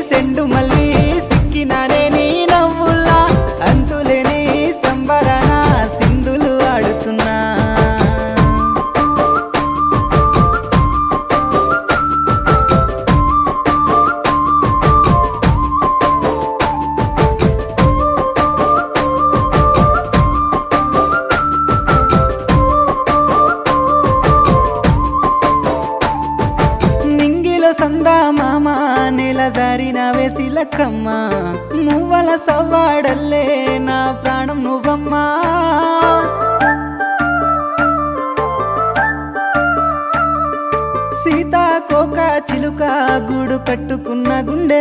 సెండు మళ్ళీ సిక్కినానే నీ నవ్వుల్లా అంతులేని సంబరాన సింధులు ఆడుతున్నా సందా మామ నెల జారిన వేసిలక్కమ్మ మువ్వల సవ్వాడల్లే నా ప్రాణం నువ్వమ్మా సీతాకోక చిలుక గూడు కట్టుకున్న గుండె